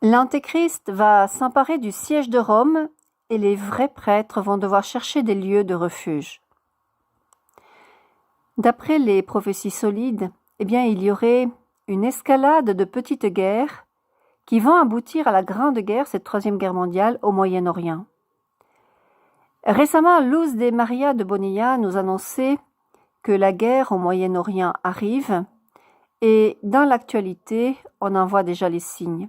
L'Antéchrist va s'emparer du siège de Rome et les vrais prêtres vont devoir chercher des lieux de refuge. D'après les prophéties solides, il y aurait une escalade de petites guerres qui vont aboutir à la Grande Guerre, cette Troisième Guerre mondiale, au Moyen-Orient. Récemment, Luz de Maria de Bonilla nous annonçait que la guerre au Moyen-Orient arrive et dans l'actualité, on en voit déjà les signes.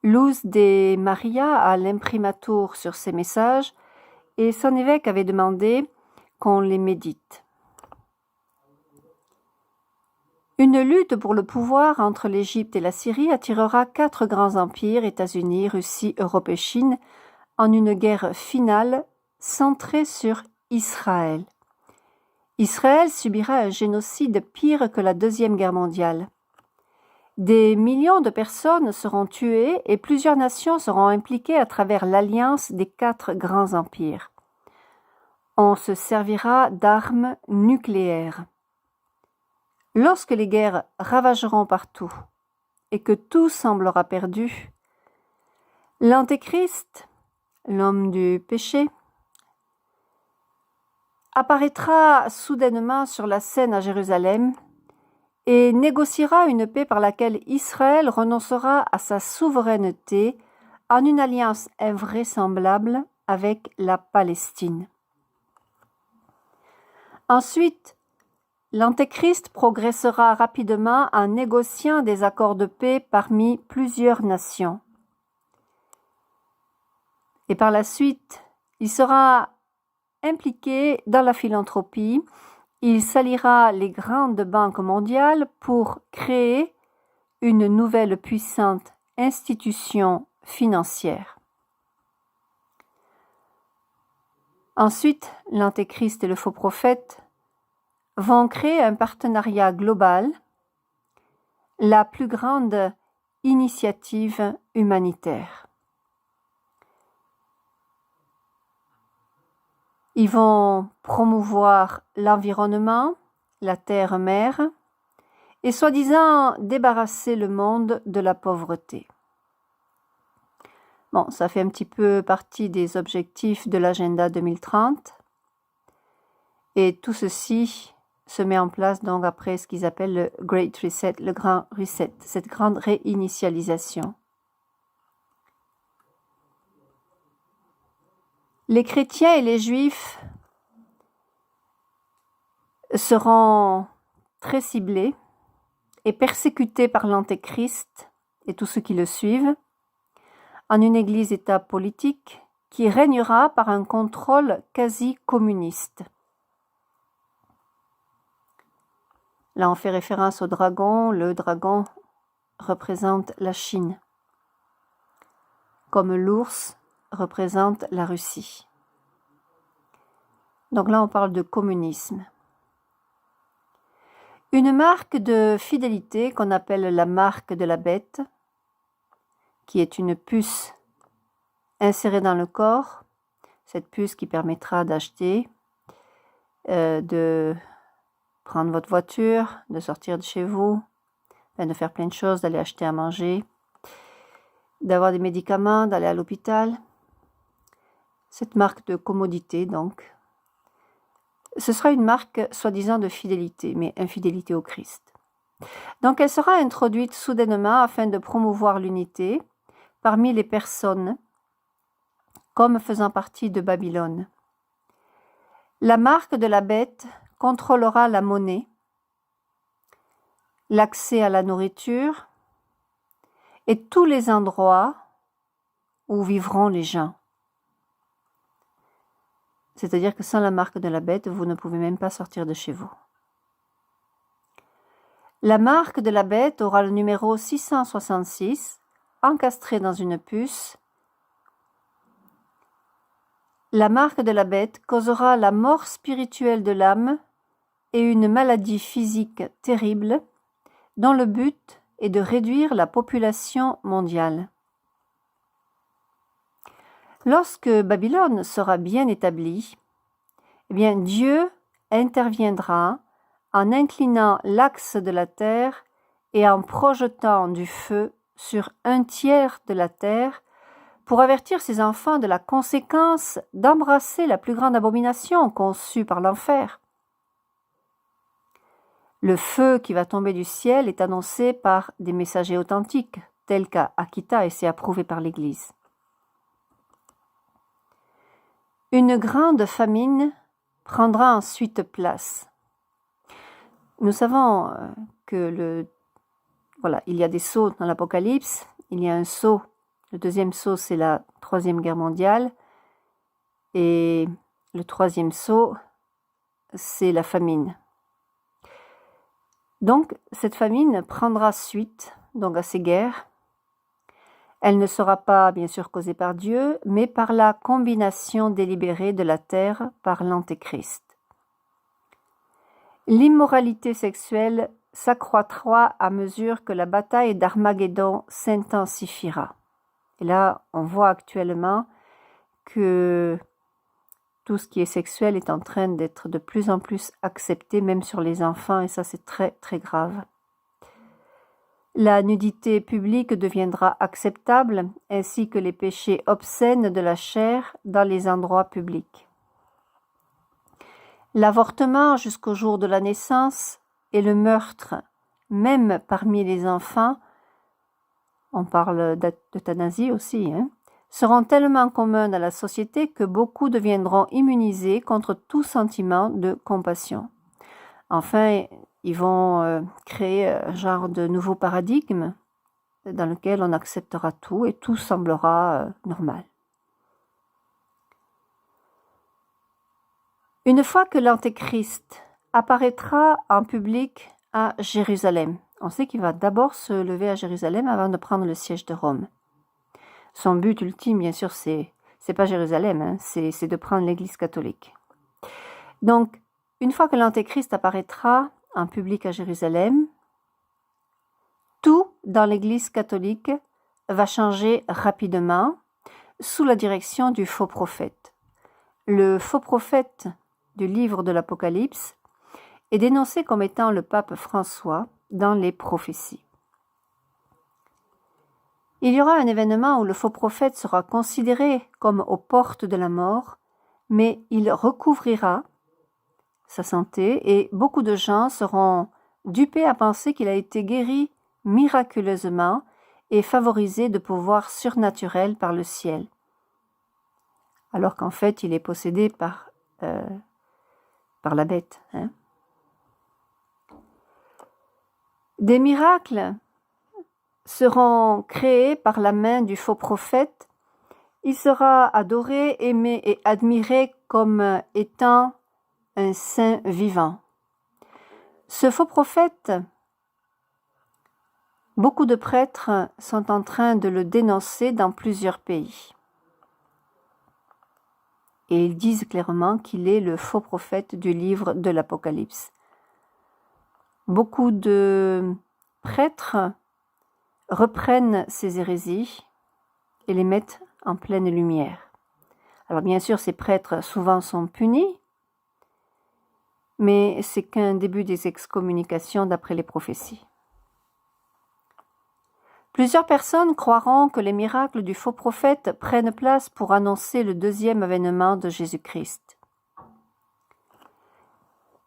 Luz de Maria a l'imprimatur sur ses messages et son évêque avait demandé qu'on les médite. Une lutte pour le pouvoir entre l'Égypte et la Syrie attirera 4 grands empires, États-Unis, Russie, Europe et Chine, en une guerre finale centrée sur Israël. Israël subira un génocide pire que la Deuxième Guerre mondiale. Des millions de personnes seront tuées et plusieurs nations seront impliquées à travers l'alliance des 4 grands empires. On se servira d'armes nucléaires. Lorsque les guerres ravageront partout et que tout semblera perdu, l'Antéchrist, l'homme du péché, apparaîtra soudainement sur la scène à Jérusalem et négociera une paix par laquelle Israël renoncera à sa souveraineté en une alliance invraisemblable avec la Palestine. Ensuite, l'Antéchrist progressera rapidement en négociant des accords de paix parmi plusieurs nations. Et par la suite, il sera impliqué dans la philanthropie. Il salira les grandes banques mondiales pour créer une nouvelle puissante institution financière. Ensuite, l'Antéchrist et le faux prophète vont créer un partenariat global, la plus grande initiative humanitaire. Ils vont promouvoir l'environnement, la terre-mère, et soi-disant débarrasser le monde de la pauvreté. Bon, ça fait un petit peu partie des objectifs de l'agenda 2030. Et tout ceci se met en place donc après ce qu'ils appellent le Great Reset, le grand reset, cette grande réinitialisation. Les chrétiens et les juifs seront très ciblés et persécutés par l'Antéchrist et tous ceux qui le suivent en une église-État politique qui régnera par un contrôle quasi communiste. Là, on fait référence au dragon. Le dragon représente la Chine, comme l'ours représente la Russie. Donc là, on parle de communisme. Une marque de fidélité qu'on appelle la marque de la bête, qui est une puce insérée dans le corps, cette puce qui permettra d'acheter, de prendre votre voiture, de sortir de chez vous, de faire plein de choses, d'aller acheter à manger, d'avoir des médicaments, d'aller à l'hôpital. Cette marque de commodité, donc, ce sera une marque soi-disant de fidélité, mais infidélité au Christ. Donc, elle sera introduite soudainement afin de promouvoir l'unité parmi les personnes comme faisant partie de Babylone. La marque de la bête contrôlera la monnaie, l'accès à la nourriture et tous les endroits où vivront les gens. C'est-à-dire que sans la marque de la bête, vous ne pouvez même pas sortir de chez vous. La marque de la bête aura le numéro 666, encastré dans une puce. La marque de la bête causera la mort spirituelle de l'âme et une maladie physique terrible dont le but est de réduire la population mondiale. Lorsque Babylone sera bien établie, Dieu interviendra en inclinant l'axe de la terre et en projetant du feu sur 1/3 de la terre pour avertir ses enfants de la conséquence d'embrasser la plus grande abomination conçue par l'enfer. Le feu qui va tomber du ciel est annoncé par des messagers authentiques, tels qu'à Akita, et c'est approuvé par l'Église. Une grande famine prendra ensuite place. Nous savons que il y a des sceaux dans l'Apocalypse. Il y a un sceau. Le deuxième sceau, c'est la Troisième Guerre mondiale. Et le troisième sceau, c'est la famine. Donc, cette famine prendra suite donc à ces guerres. Elle ne sera pas, bien sûr, causée par Dieu, mais par la combination délibérée de la terre par l'Antéchrist. L'immoralité sexuelle s'accroîtra à mesure que la bataille d'Armageddon s'intensifiera. Et là, on voit actuellement que tout ce qui est sexuel est en train d'être de plus en plus accepté, même sur les enfants, et ça c'est très très grave. La nudité publique deviendra acceptable, ainsi que les péchés obscènes de la chair dans les endroits publics. L'avortement jusqu'au jour de la naissance et le meurtre, même parmi les enfants, on parle d'euthanasie aussi, seront tellement communs dans la société que beaucoup deviendront immunisés contre tout sentiment de compassion. Enfin, ils vont créer un genre de nouveau paradigme dans lequel on acceptera tout et tout semblera normal. Une fois que l'Antéchrist apparaîtra en public à Jérusalem, on sait qu'il va d'abord se lever à Jérusalem avant de prendre le siège de Rome. Son but ultime, bien sûr, c'est pas Jérusalem, c'est de prendre l'Église catholique. Donc, une fois que l'Antéchrist apparaîtra en public à Jérusalem, tout dans l'Église catholique va changer rapidement sous la direction du faux prophète. Le faux prophète du livre de l'Apocalypse est dénoncé comme étant le pape François dans les prophéties. Il y aura un événement où le faux prophète sera considéré comme aux portes de la mort, mais il recouvrira sa santé et beaucoup de gens seront dupés à penser qu'il a été guéri miraculeusement et favorisé de pouvoirs surnaturels par le ciel, alors qu'en fait il est possédé par la bête. Des miracles seront créés par la main du faux prophète. Il sera adoré, aimé et admiré comme étant un saint vivant. Ce faux prophète, beaucoup de prêtres sont en train de le dénoncer dans plusieurs pays. Et ils disent clairement qu'il est le faux prophète du livre de l'Apocalypse. Beaucoup de prêtres reprennent ces hérésies et les mettent en pleine lumière. Alors bien sûr, ces prêtres souvent sont punis, mais c'est qu'un début des excommunications d'après les prophéties. Plusieurs personnes croiront que les miracles du faux prophète prennent place pour annoncer le deuxième avènement de Jésus-Christ.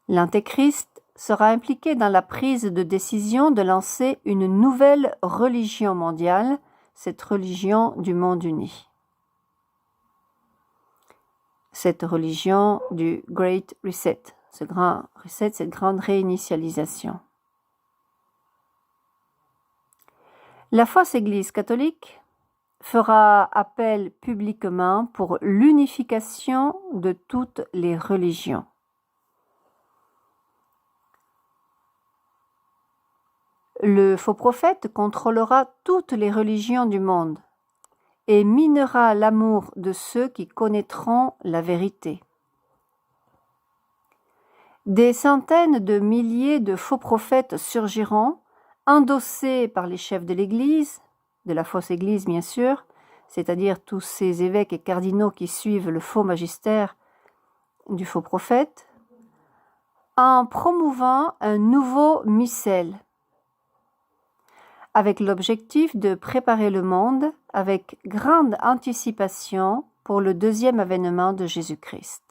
L'Antéchrist sera impliqué dans la prise de décision de lancer une nouvelle religion mondiale, cette religion du monde uni. Cette religion du Great Reset, ce grand reset, cette grande réinitialisation. La fausse Église catholique fera appel publiquement pour l'unification de toutes les religions. Le faux prophète contrôlera toutes les religions du monde et minera l'amour de ceux qui connaîtront la vérité. Des centaines de milliers de faux prophètes surgiront, endossés par les chefs de l'Église, de la fausse Église bien sûr, c'est-à-dire tous ces évêques et cardinaux qui suivent le faux magistère du faux prophète, en promouvant un nouveau missel. avec l'objectif de préparer le monde avec grande anticipation pour le deuxième avènement de Jésus-Christ.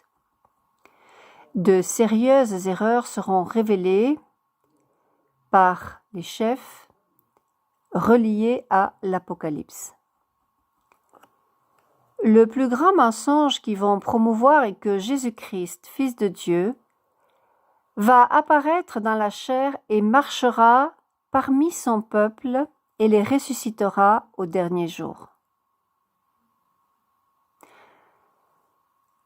De sérieuses erreurs seront révélées par les chefs reliés à l'Apocalypse. Le plus grand mensonge qu'ils vont promouvoir est que Jésus-Christ, Fils de Dieu, va apparaître dans la chair et marchera parmi son peuple et les ressuscitera au dernier jour.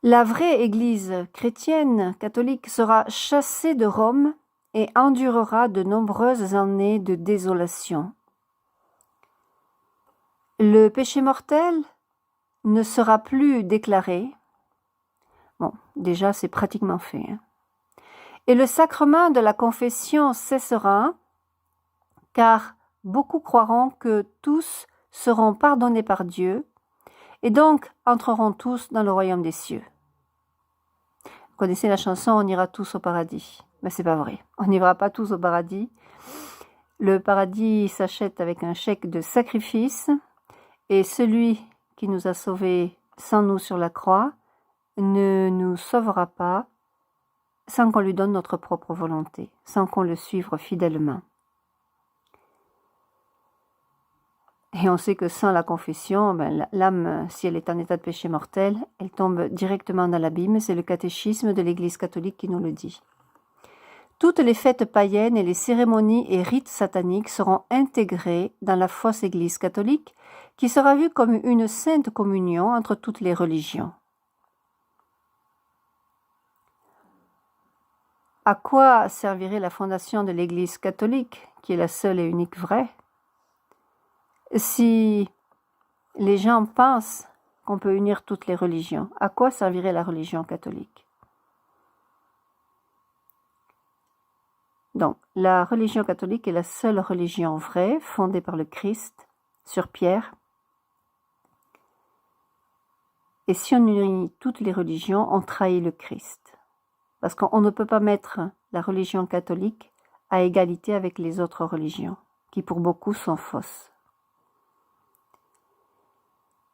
La vraie Église chrétienne catholique sera chassée de Rome et endurera de nombreuses années de désolation. Le péché mortel ne sera plus déclaré. Bon, déjà c'est pratiquement fait. Et le sacrement de la confession cessera, car beaucoup croiront que tous seront pardonnés par Dieu et donc entreront tous dans le royaume des cieux. Vous connaissez la chanson « On ira tous au paradis ». Mais c'est pas vrai, on n'ira pas tous au paradis. Le paradis s'achète avec un chèque de sacrifice et celui qui nous a sauvés sans nous sur la croix ne nous sauvera pas sans qu'on lui donne notre propre volonté, sans qu'on le suive fidèlement. Et on sait que sans la confession, l'âme, si elle est en état de péché mortel, elle tombe directement dans l'abîme. C'est le catéchisme de l'Église catholique qui nous le dit. Toutes les fêtes païennes et les cérémonies et rites sataniques seront intégrés dans la fausse Église catholique, qui sera vue comme une sainte communion entre toutes les religions. À quoi servirait la fondation de l'Église catholique, qui est la seule et unique vraie, si les gens pensent qu'on peut unir toutes les religions? À quoi servirait la religion catholique? Donc, la religion catholique est la seule religion vraie, fondée par le Christ, sur Pierre. Et si on unit toutes les religions, on trahit le Christ. Parce qu'on ne peut pas mettre la religion catholique à égalité avec les autres religions, qui pour beaucoup sont fausses.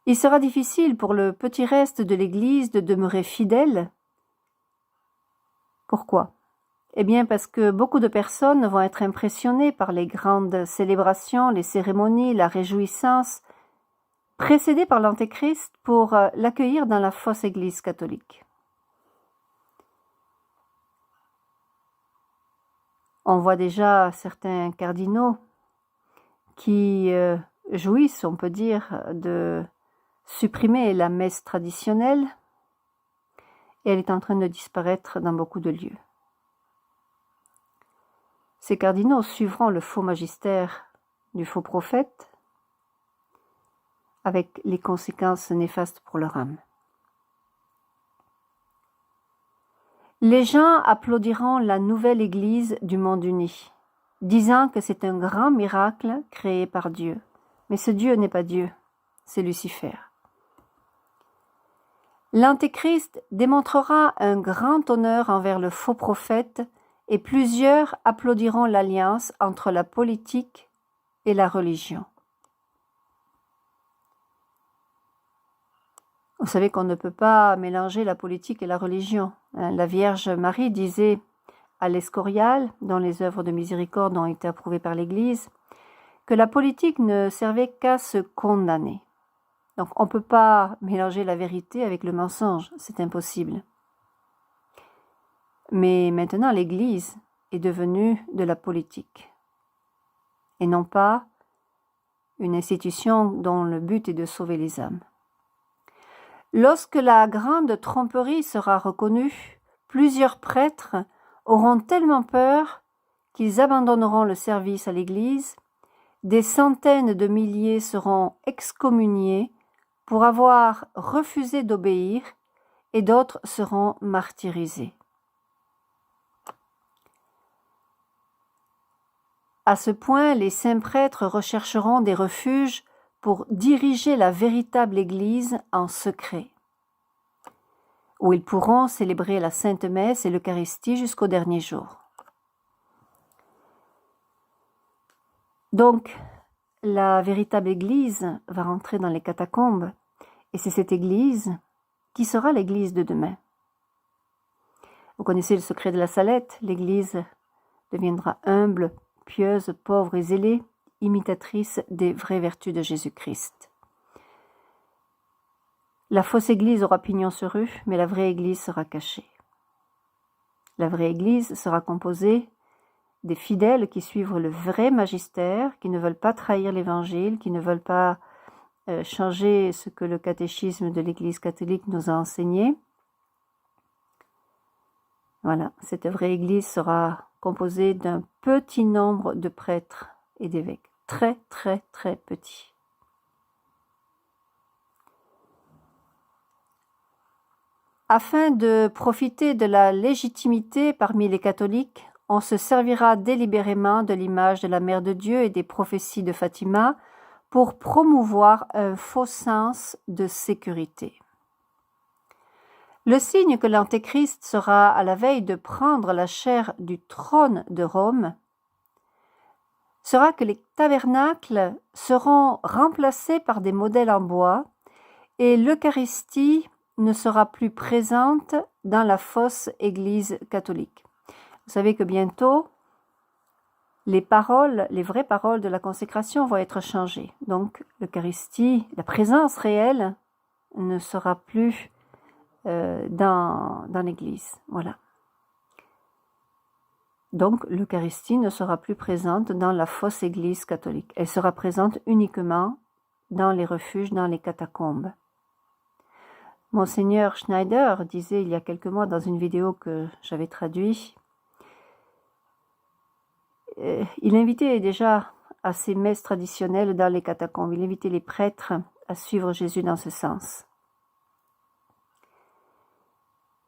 Il sera difficile pour le petit reste de l'Église de demeurer fidèle. Pourquoi? Eh bien parce que beaucoup de personnes vont être impressionnées par les grandes célébrations, les cérémonies, la réjouissance, précédées par l'Antéchrist pour l'accueillir dans la fausse Église catholique. On voit déjà certains cardinaux qui jouissent, on peut dire, de supprimer la messe traditionnelle, et elle est en train de disparaître dans beaucoup de lieux. Ces cardinaux suivront le faux magistère du faux prophète, avec les conséquences néfastes pour leur âme. Les gens applaudiront la nouvelle Église du monde uni, disant que c'est un grand miracle créé par Dieu. Mais ce Dieu n'est pas Dieu, c'est Lucifer. L'Antéchrist démontrera un grand honneur envers le faux prophète et plusieurs applaudiront l'alliance entre la politique et la religion. Vous savez qu'on ne peut pas mélanger la politique et la religion. La Vierge Marie disait à l'Escorial, dont les œuvres de miséricorde ont été approuvées par l'Église, que la politique ne servait qu'à se condamner. Donc on ne peut pas mélanger la vérité avec le mensonge, c'est impossible. Mais maintenant l'Église est devenue de la politique, et non pas une institution dont le but est de sauver les âmes. Lorsque la grande tromperie sera reconnue, plusieurs prêtres auront tellement peur qu'ils abandonneront le service à l'Église, des centaines de milliers seront excommuniés pour avoir refusé d'obéir et d'autres seront martyrisés. À ce point, les saints prêtres rechercheront des refuges pour diriger la véritable Église en secret, où ils pourront célébrer la Sainte Messe et l'Eucharistie jusqu'au dernier jour. Donc, la véritable Église va rentrer dans les catacombes, et c'est cette Église qui sera l'Église de demain. Vous connaissez le secret de la Salette, l'Église deviendra humble, pieuse, pauvre et zélée, imitatrice des vraies vertus de Jésus-Christ. La fausse Église aura pignon sur rue, mais la vraie Église sera cachée. La vraie Église sera composée des fidèles qui suivent le vrai magistère, qui ne veulent pas trahir l'Évangile, qui ne veulent pas changer ce que le catéchisme de l'Église catholique nous a enseigné. Voilà, cette vraie Église sera composée d'un petit nombre de prêtres et d'évêques, très très très petit. Afin de profiter de la légitimité parmi les catholiques, on se servira délibérément de l'image de la Mère de Dieu et des prophéties de Fatima pour promouvoir un faux sens de sécurité. Le signe que l'Antéchrist sera à la veille de prendre la chair du trône de Rome sera que les tabernacles seront remplacés par des modèles en bois et l'Eucharistie ne sera plus présente dans la fausse Église catholique. Vous savez que bientôt, les vraies paroles de la consécration vont être changées. Donc, l'Eucharistie, la présence réelle, ne sera plus dans l'Église. Voilà. Donc, l'Eucharistie ne sera plus présente dans la fausse Église catholique. Elle sera présente uniquement dans les refuges, dans les catacombes. Monseigneur Schneider disait il y a quelques mois dans une vidéo que j'avais traduite, il invitait déjà à ces messes traditionnelles dans les catacombes, il invitait les prêtres à suivre Jésus dans ce sens.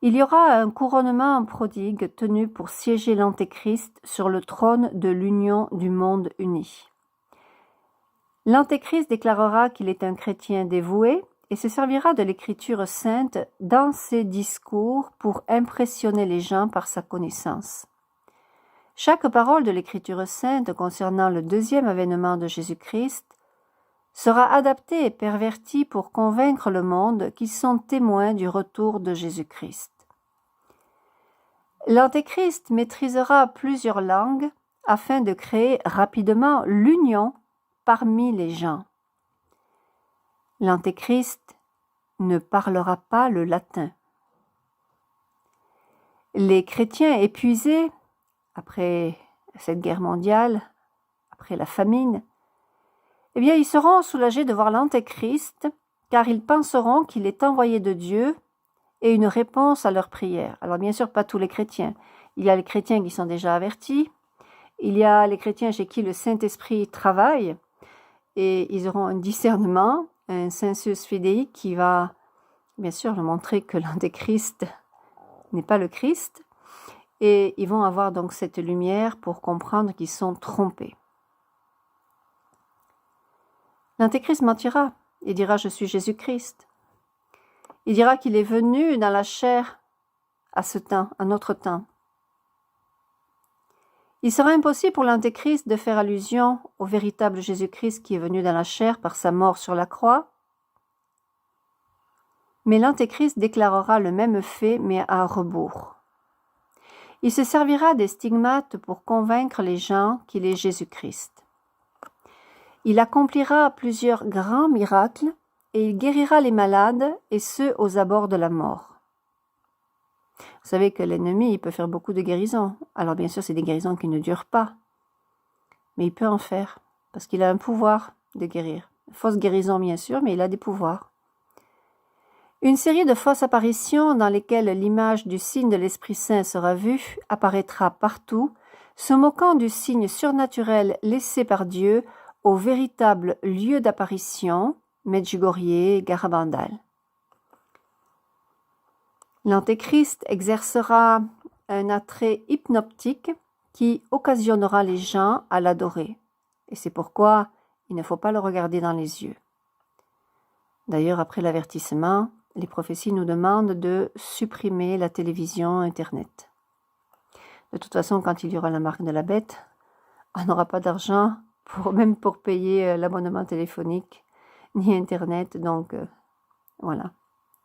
Il y aura un couronnement prodigue tenu pour siéger l'Antéchrist sur le trône de l'union du monde uni. L'Antéchrist déclarera qu'il est un chrétien dévoué et se servira de l'écriture sainte dans ses discours pour impressionner les gens par sa connaissance. Chaque parole de l'écriture sainte concernant le deuxième avènement de Jésus-Christ sera adaptée et pervertie pour convaincre le monde qu'ils sont témoins du retour de Jésus-Christ. L'Antéchrist maîtrisera plusieurs langues afin de créer rapidement l'union parmi les gens. L'Antéchrist ne parlera pas le latin. Les chrétiens épuisés, après cette guerre mondiale, après la famine, eh bien, ils seront soulagés de voir l'Antéchrist, car ils penseront qu'il est envoyé de Dieu et une réponse à leurs prières. Alors, bien sûr, pas tous les chrétiens. Il y a les chrétiens qui sont déjà avertis, il y a les chrétiens chez qui le Saint-Esprit travaille, et ils auront un discernement, un sensus fidei qui va, bien sûr, leur montrer que l'Antéchrist n'est pas le Christ, et ils vont avoir donc cette lumière pour comprendre qu'ils sont trompés. L'Antéchrist mentira et dira « Je suis Jésus-Christ ». Il dira qu'il est venu dans la chair à ce temps, à notre temps. Il sera impossible pour l'Antéchrist de faire allusion au véritable Jésus-Christ qui est venu dans la chair par sa mort sur la croix, mais l'Antéchrist déclarera le même fait, mais à rebours. Il se servira des stigmates pour convaincre les gens qu'il est Jésus-Christ. Il accomplira plusieurs grands miracles et il guérira les malades et ceux aux abords de la mort. Vous savez que l'ennemi, il peut faire beaucoup de guérisons. Alors bien sûr, c'est des guérisons qui ne durent pas. Mais il peut en faire, parce qu'il a un pouvoir de guérir. Fausse guérison, bien sûr, mais il a des pouvoirs. Une série de fausses apparitions dans lesquelles l'image du signe de l'Esprit Saint sera vue apparaîtra partout, se moquant du signe surnaturel laissé par Dieu au véritable lieu d'apparition, Medjugorje, Garabandal. L'Antéchrist exercera un attrait hypnotique qui occasionnera les gens à l'adorer. Et c'est pourquoi il ne faut pas le regarder dans les yeux. D'ailleurs, après l'avertissement, les prophéties nous demandent de supprimer la télévision, Internet. De toute façon, quand il y aura la marque de la bête, on n'aura pas d'argent même pour payer l'abonnement téléphonique, ni Internet. Donc, voilà.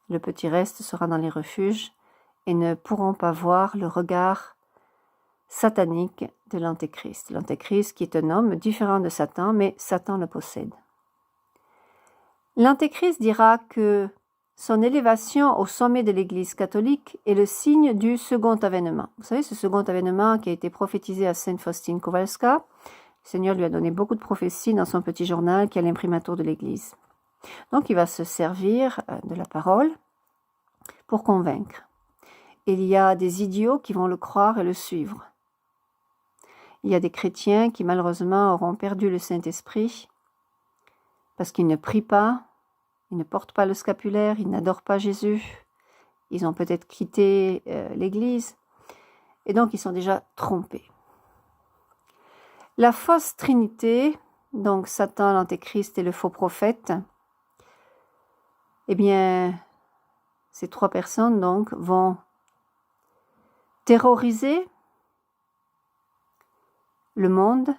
Le petit reste sera dans les refuges et ne pourront pas voir le regard satanique de l'Antéchrist. L'Antéchrist qui est un homme différent de Satan, mais Satan le possède. L'Antéchrist dira que son élévation au sommet de l'Église catholique est le signe du second avènement. Vous savez, ce second avènement qui a été prophétisé à Sainte Faustine Kowalska, le Seigneur lui a donné beaucoup de prophéties dans son petit journal qui est à l'imprimatur de l'Église. Donc il va se servir de la parole pour convaincre. Il y a des idiots qui vont le croire et le suivre. Il y a des chrétiens qui malheureusement auront perdu le Saint-Esprit parce qu'ils ne prient pas, ils ne portent pas le scapulaire, ils n'adorent pas Jésus, ils ont peut-être quitté l'Église et donc ils sont déjà trompés. La fausse trinité, donc Satan, l'Antéchrist et le faux prophète, eh bien, ces trois personnes donc vont terroriser le monde,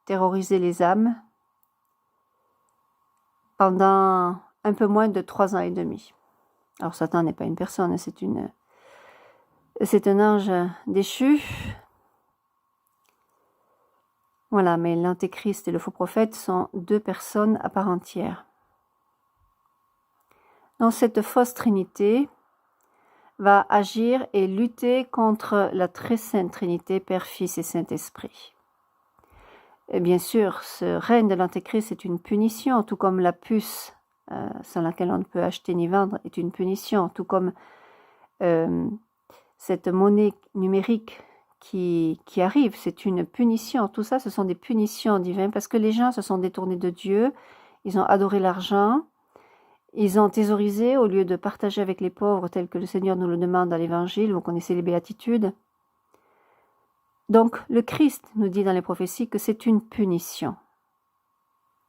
terroriser les âmes pendant un peu moins de 3 ans et demi. Alors Satan n'est pas une personne, c'est un ange déchu. Voilà, mais l'Antéchrist et le faux prophète sont 2 personnes à part entière. Donc cette fausse trinité va agir et lutter contre la très sainte Trinité, Père, Fils et Saint-Esprit. Et bien sûr, ce règne de l'Antéchrist est une punition, tout comme la puce sans laquelle on ne peut acheter ni vendre est une punition, tout comme cette monnaie numérique qui arrive, c'est une punition. Tout ça, ce sont des punitions divines parce que les gens se sont détournés de Dieu, ils ont adoré l'argent, ils ont thésaurisé au lieu de partager avec les pauvres tel que le Seigneur nous le demande dans l'Évangile. Vous connaissez les béatitudes. Donc, le Christ nous dit dans les prophéties que c'est une punition.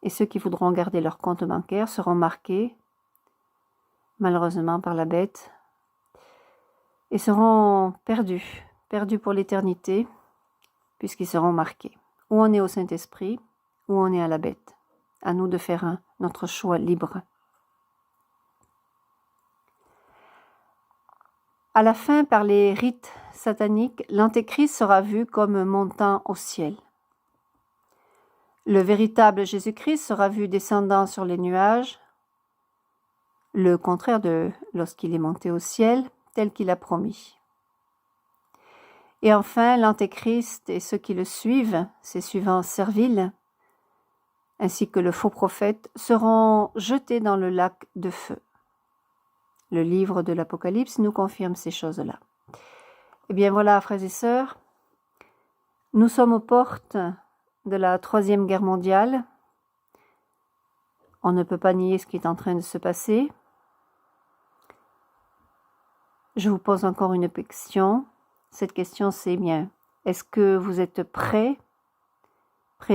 Et ceux qui voudront garder leur compte bancaire seront marqués, malheureusement, par la bête, et seront perdus pour l'éternité, puisqu'ils seront marqués. Ou on est au Saint-Esprit, ou on est à la bête. À nous de faire notre choix libre. À la fin, par les rites sataniques, l'Antéchrist sera vu comme montant au ciel. Le véritable Jésus-Christ sera vu descendant sur les nuages, le contraire de lorsqu'il est monté au ciel, tel qu'il a promis. Et enfin, l'Antéchrist et ceux qui le suivent, ses suivants serviles, ainsi que le faux prophète, seront jetés dans le lac de feu. Le livre de l'Apocalypse nous confirme ces choses-là. Eh bien voilà, frères et sœurs, nous sommes aux portes de la Troisième Guerre mondiale. On ne peut pas nier ce qui est en train de se passer. Je vous pose encore une question. Cette question, c'est bien, est-ce que vous êtes prêts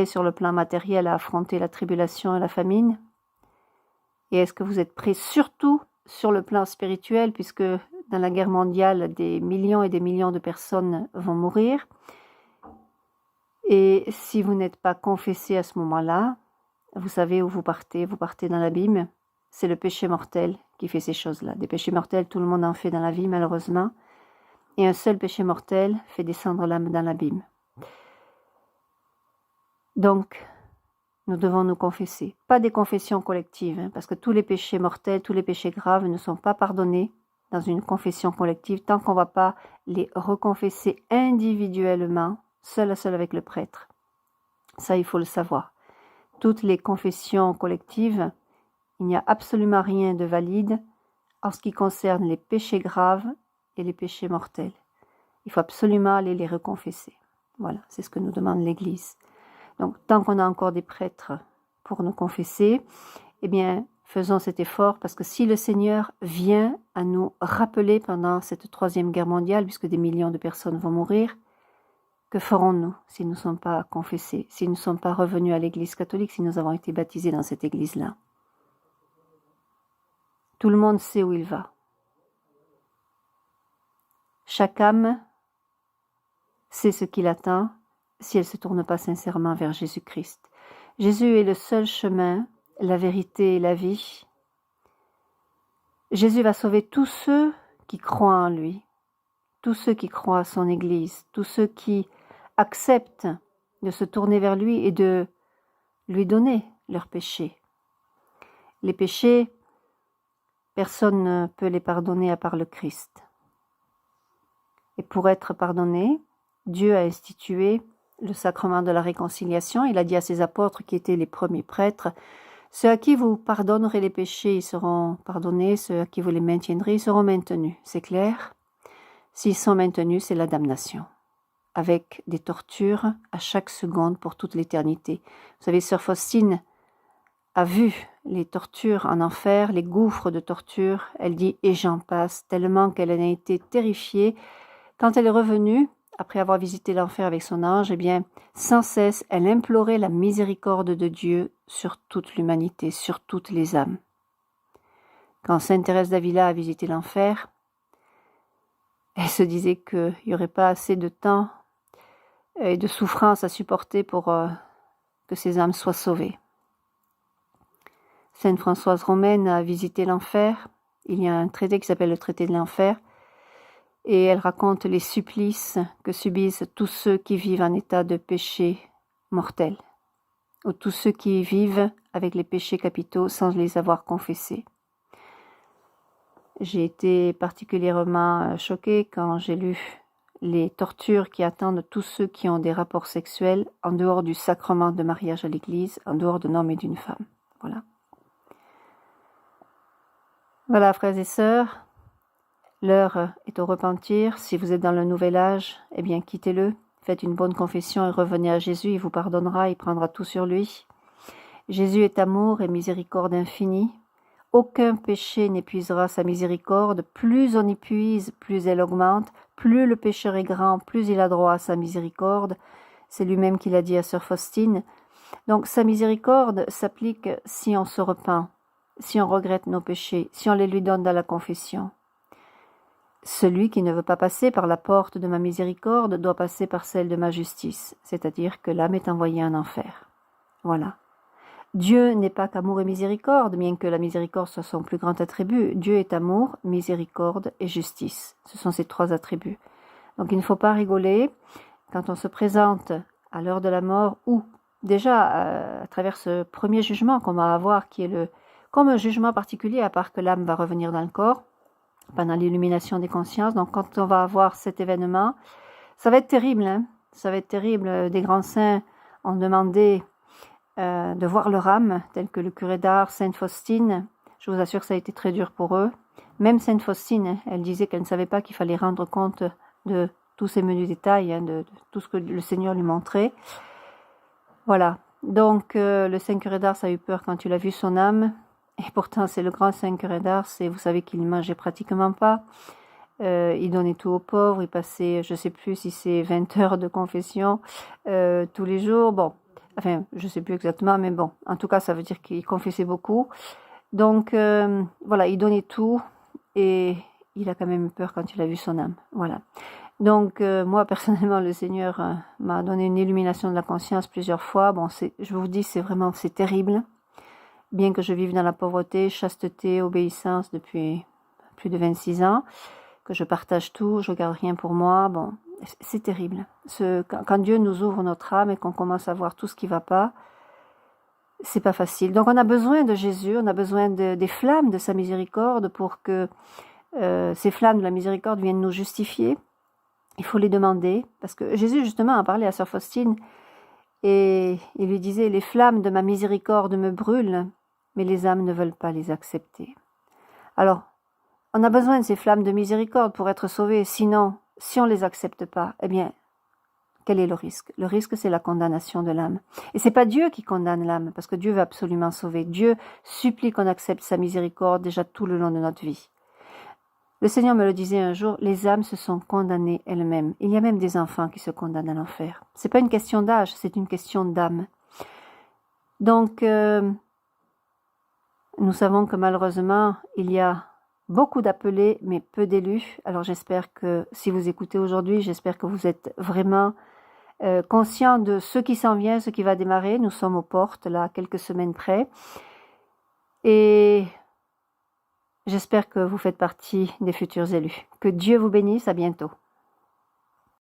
sur le plan matériel à affronter la tribulation et la famine? Et est-ce que vous êtes prêts surtout sur le plan spirituel, puisque dans la guerre mondiale, des millions et des millions de personnes vont mourir? Et si vous n'êtes pas confessé à ce moment-là, vous savez où vous partez dans l'abîme. C'est le péché mortel qui fait ces choses-là. Des péchés mortels, tout le monde en fait dans la vie, malheureusement. Et un seul péché mortel fait descendre l'âme dans l'abîme. Donc, nous devons nous confesser. Pas des confessions collectives, parce que tous les péchés mortels, tous les péchés graves ne sont pas pardonnés dans une confession collective tant qu'on ne va pas les reconfesser individuellement, seul à seul avec le prêtre. Ça, il faut le savoir. Toutes les confessions collectives, il n'y a absolument rien de valide en ce qui concerne les péchés graves et les péchés mortels. Il faut absolument aller les reconfesser. Voilà, c'est ce que nous demande l'Église. Donc, tant qu'on a encore des prêtres pour nous confesser, eh bien, faisons cet effort, parce que si le Seigneur vient à nous rappeler pendant cette Troisième Guerre mondiale, puisque des millions de personnes vont mourir, que ferons-nous si nous ne sommes pas confessés, si nous ne sommes pas revenus à l'Église catholique, si nous avons été baptisés dans cette Église-là? Tout le monde sait où il va. Chaque âme sait ce qui l'attend si elle ne se tourne pas sincèrement vers Jésus-Christ. Jésus est le seul chemin, la vérité et la vie. Jésus va sauver tous ceux qui croient en lui, tous ceux qui croient à son Église, tous ceux qui acceptent de se tourner vers lui et de lui donner leurs péchés. Les péchés, personne ne peut les pardonner à part le Christ. Et pour être pardonné, Dieu a institué le sacrement de la réconciliation. Il a dit à ses apôtres qui étaient les premiers prêtres, « Ceux à qui vous pardonnerez les péchés, ils seront pardonnés. Ceux à qui vous les maintiendrez, ils seront maintenus. » C'est clair? S'ils sont maintenus, c'est la damnation, avec des tortures à chaque seconde pour toute l'éternité. Vous savez, sœur Faustine a vu les tortures en enfer, les gouffres de torture. Elle dit « et j'en passe », tellement qu'elle en a été terrifiée. Quand elle est revenue, après avoir visité l'enfer avec son ange, eh bien, sans cesse, elle implorait la miséricorde de Dieu sur toute l'humanité, sur toutes les âmes. Quand sainte Thérèse d'Avila a visité l'enfer, elle se disait qu'il n'y aurait pas assez de temps et de souffrance à supporter pour que ces âmes soient sauvées. Sainte Françoise Romaine a visité l'enfer. Il y a un traité qui s'appelle le traité de l'enfer. Et elle raconte les supplices que subissent tous ceux qui vivent en état de péché mortel, ou tous ceux qui vivent avec les péchés capitaux sans les avoir confessés. J'ai été particulièrement choquée quand j'ai lu les tortures qui attendent tous ceux qui ont des rapports sexuels en dehors du sacrement de mariage à l'Église, en dehors d'un homme et d'une femme. Voilà. Voilà, frères et sœurs. L'heure est au repentir. Si vous êtes dans le nouvel âge, eh bien quittez-le. Faites une bonne confession et revenez à Jésus. Il vous pardonnera, il prendra tout sur lui. Jésus est amour et miséricorde infinie. Aucun péché n'épuisera sa miséricorde. Plus on y puise, plus elle augmente. Plus le pécheur est grand, plus il a droit à sa miséricorde. C'est lui-même qui l'a dit à sœur Faustine. Donc sa miséricorde s'applique si on se repent, si on regrette nos péchés, si on les lui donne dans la confession. Celui qui ne veut pas passer par la porte de ma miséricorde doit passer par celle de ma justice, c'est-à-dire que l'âme est envoyée en enfer. Voilà. Dieu n'est pas qu'amour et miséricorde, bien que la miséricorde soit son plus grand attribut. Dieu est amour, miséricorde et justice. Ce sont ces trois attributs. Donc il ne faut pas rigoler quand on se présente à l'heure de la mort ou déjà à travers ce premier jugement qu'on va avoir, qui est comme un jugement particulier, à part que l'âme va revenir dans le corps, pendant l'illumination des consciences. Donc quand on va avoir cet événement, ça va être terrible, hein, ça va être terrible. Des grands saints ont demandé de voir leur âme, tels que le curé d'Ars, Sainte Faustine. Je vous assure que ça a été très dur pour eux. Même Sainte Faustine, elle disait qu'elle ne savait pas qu'il fallait rendre compte de tous ces menus détails, hein, de tout ce que le Seigneur lui montrait. Voilà. Donc le saint curé d'Ars a eu peur quand il a vu son âme. Et pourtant, c'est le grand saint curé d'Ars, et vous savez qu'il ne mangeait pratiquement pas. Il donnait tout aux pauvres, il passait, je ne sais plus si c'est 20 heures de confession tous les jours. Bon, enfin, je ne sais plus exactement, mais bon, en tout cas, ça veut dire qu'il confessait beaucoup. Donc, voilà, il donnait tout, et il a quand même eu peur quand il a vu son âme. Voilà. Donc, moi, personnellement, le Seigneur m'a donné une illumination de la conscience plusieurs fois. Bon, je vous dis, c'est terrible. Bien que je vive dans la pauvreté, chasteté, obéissance depuis plus de 26 ans, que je partage tout, je garde rien pour moi, bon, c'est terrible. Quand Dieu nous ouvre notre âme et qu'on commence à voir tout ce qui va pas, c'est pas facile. Donc on a besoin de Jésus, on a besoin des flammes de sa miséricorde pour que ces flammes de la miséricorde viennent nous justifier. Il faut les demander, parce que Jésus justement a parlé à sœur Faustine et il lui disait « Les flammes de ma miséricorde me brûlent, mais les âmes ne veulent pas les accepter. » Alors, on a besoin de ces flammes de miséricorde pour être sauvés. Sinon, si on ne les accepte pas, eh bien, quel est le risque? Le risque, c'est la condamnation de l'âme. Et c'est pas Dieu qui condamne l'âme, parce que Dieu veut absolument sauver. Dieu supplie qu'on accepte sa miséricorde déjà tout le long de notre vie. Le Seigneur me le disait un jour, les âmes se sont condamnées elles-mêmes. Il y a même des enfants qui se condamnent à l'enfer. C'est pas une question d'âge, c'est une question d'âme. Donc, nous savons que malheureusement, il y a beaucoup d'appelés, mais peu d'élus. Alors j'espère que si vous écoutez aujourd'hui, j'espère que vous êtes vraiment conscient de ce qui s'en vient, ce qui va démarrer. Nous sommes aux portes, là, quelques semaines près. Et j'espère que vous faites partie des futurs élus. Que Dieu vous bénisse, à bientôt.